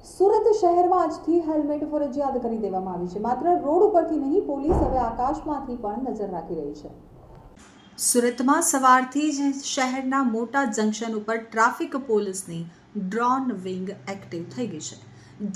સુરત શહેરમાં આજથી હેલ્મેટ ફરજિયાત કરી દેવામાં આવી છે। માત્ર રોડ ઉપરથી નહીં, પોલીસ હવે આકાશમાંથી પણ નજર રાખી રહી છે। સુરતમાં સવારથી જ શહેરના મોટા જંકશન ઉપર ટ્રાફિક પોલીસની ડ્રોન વિંગ એક્ટિવ થઈ ગઈ છે।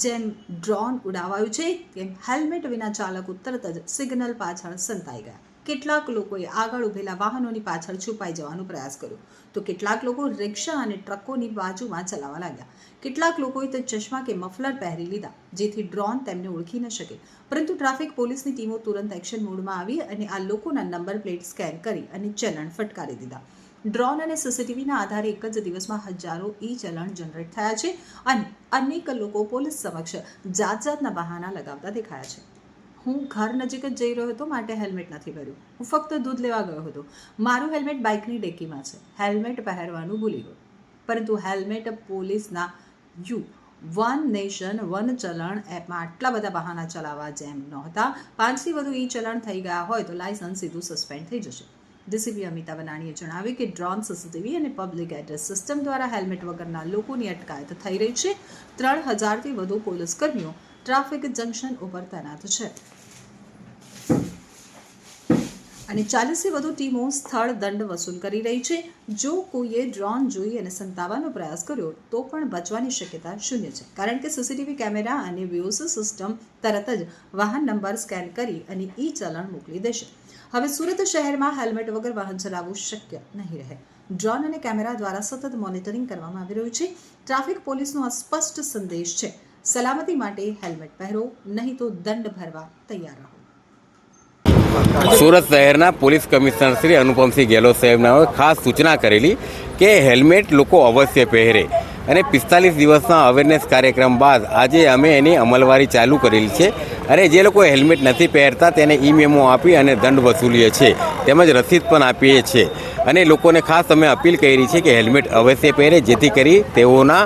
જેમ ડ્રોન ઉડાવાયું છે તેમ હેલ્મેટ વિના ચાલકો તરત જ સિગ્નલ પાછળ સંતાઈ ગયા। કેટલાક લોકોએ આગળ ઊભેલા વાહનોની પાછળ છુપાઈ જવાનો પ્રયાસ કર્યો, તો કેટલાક લોકો રિક્ષા અને ટ્રકોની બાજુમાં ચલાવવા લાગ્યા। કેટલાક લોકોએ તો ચશ્મા કે મફલર પહેરી લીધા, જેથી ડ્રોન તેમને ઓળખી ન શકે। પરંતુ ટ્રાફિક પોલીસની ટીમો તુરંત એક્શન મોડમાં આવી અને આ લોકોના નંબર પ્લેટ સ્કેન કરી અને ચલણ ફટકારી દીધા। ડ્રોન અને સીસીટીવીના આધારે એક જ દિવસમાં હજારો ચલણ જનરેટ થયા છે અને અનેક લોકો પોલીસ સમક્ષ જાતના બહાના લગાવતા દેખાયા છે। હું ઘર નજીક જ જઈ રહ્યો હતો, માટે હેલ્મેટ નથી પહેર્યું। હું ફક્ત દૂધ લેવા ગયો હતો। મારું હેલ્મેટ બાઇકની ડેકીમાં છે। હેલ્મેટ પહેરવાનું ભૂલી ગયો। પરંતુ હેલ્મેટ પોલીસના વન નેશન વન ચલણ એપમાં આટલા બધા બહાના ચલાવવા જેમ નહોતા। 5થી વધુ ચલણ થઈ ગયા હોય તો લાયસન્સ સીધું સસ્પેન્ડ થઈ જશે। ડીસીપી અમિતા બનાણીએ જણાવ્યું કે ડ્રોન, સીસીટીવી અને પબ્લિક એડ્રેસ સિસ્ટમ દ્વારા હેલ્મેટ વગરના લોકોની અટકાયત થઈ રહી છે। 3000થી વધુ પોલીસ કર્મીઓ ટ્રાફિક જંકશન ઉપર તૈનાત છે અને 40થી વધુ ટીમો સ્થળ દંડ વસૂલ કરી રહી છે। જો કોઈએ ડ્રોન જોઈ અને સંતાવવાનો પ્રયાસ કર્યો તો પણ બચવાની શક્યતા શૂન્ય છે, કારણ કે સીસીટીવી કેમેરા અને વ્યુઝ સિસ્ટમ તરત જ વાહન નંબર સ્કેન કરી અને ચલણ મોકલી દેશે। હવે સુરત શહેરમાં હેલ્મેટ વગર વાહન ચલાવવું શક્ય નહીં રહે। ડ્રોન અને કેમેરા દ્વારા સતત મોનિટરિંગ કરવામાં આવી રહ્યું છે। ટ્રાફિક પોલીસનો આ સ્પષ્ટ સંદેશ છે, સલામતી માટે હેલ્મેટ પહેરો, નહીં તો દંડ ભરવા તૈયાર રહો। સુરત શહેરના પોલીસ કમિશનર શ્રી અનુપમસિંહ ગેહલોત સાહેબના ખાસ સૂચના કરેલી કે હેલ્મેટ લોકો અવશ્ય પહેરે અને 45 દિવસના અવેરનેસ કાર્યક્રમ બાદ આજે અમે એની અમલવારી ચાલુ કરેલી છે અને જે લોકો હેલ્મેટ નથી પહેરતા તેને મેમો આપી અને દંડ વસૂલીએ છીએ, તેમજ રસીદ પણ આપીએ છીએ અને લોકોને ખાસ અમે અપીલ કરી છે કે હેલ્મેટ અવશ્ય પહેરે, જેથી કરી તેઓના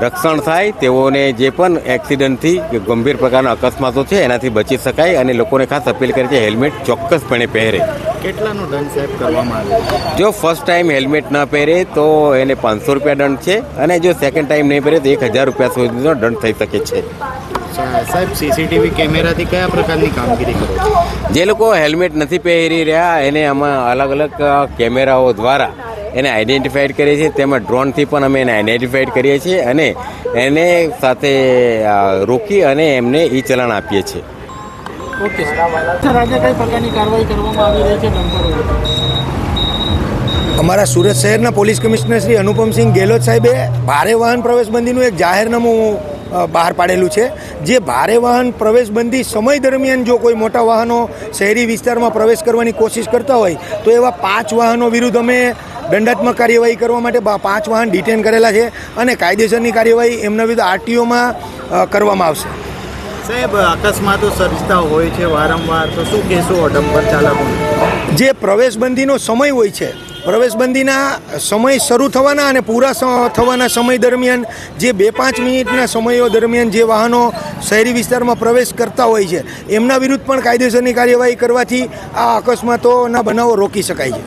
રક્ષણ થાય, તેઓને જે પણ એક્સિડન્ટથી કે ગંભીર પ્રકારના અકસ્માતો છે એનાથી બચી શકાય અને લોકોને ખાસ અપીલ કરી છે હેલ્મેટ ચોક્કસપણે પહેરે। કેટલાનો દંડ સાહેબ કરવામાં આવે? જો ફર્સ્ટ ટાઈમ હેલ્મેટ ન પહેરે તો એને 500 રૂપિયા દંડ છે અને જો સેકન્ડ ટાઈમ નહીં પહેરે તો 1000 રૂપિયા સુધીનો દંડ થઈ શકે છે। સાહેબ, સીસીટીવી કેમેરાથી કયા પ્રકારની કામગીરી કરો છો? જે લોકો હેલ્મેટ નથી પહેરી રહ્યા એને અમે અલગ અલગ કેમેરાઓ દ્વારા એને આઈડેન્ટિફાઈડ કરીએ છીએ, તેમજ ડ્રોનથી પણ અમે એને આઈડેન્ટિફાઈડ કરીએ છીએ અને એને સાથે રોકી અને એમને ચલણ આપીએ છીએ। ઓકે સર, આજે કઈ પ્રકારની કાર્યવાહી કરવામાં આવી રહી છે ડમ્પર? અમારા સુરત શહેરના પોલીસ કમિશનર શ્રી અનુપમસિંહ ગેહલોત સાહેબે ભારે વાહન પ્રવેશબંધીનું એક જાહેરનામું બહાર પાડેલું છે। જે ભારે વાહન પ્રવેશબંધી સમય દરમિયાન જો કોઈ મોટા વાહનો શહેરી વિસ્તારમાં પ્રવેશ કરવાની કોશિશ કરતા હોય તો એવા 5 વાહનો વિરુદ્ધ અમે દંડાત્મક કાર્યવાહી કરવા માટે 5 વાહન ડિટેન કરેલા છે અને કાયદેસરની કાર્યવાહી એમના વિરુદ્ધ આરટીઓમાં કરવામાં આવશે। સાહેબ, અકસ્માતો સર્જતા હોય છે વારંવાર, તો શું કહેશો ડમ્પર ચાલકોને? જે પ્રવેશબંધીનો સમય હોય છે, પ્રવેશબંધીના સમય શરૂ થવાના અને પૂરા થવાના સમય દરમિયાન જે 2-5 મિનિટના સમયો દરમિયાન જે વાહનો શહેરી વિસ્તારમાં પ્રવેશ કરતા હોય છે એમના વિરુદ્ધ પણ કાયદેસરની કાર્યવાહી કરવાથી આ અકસ્માતોના બનાવો રોકી શકાય છે।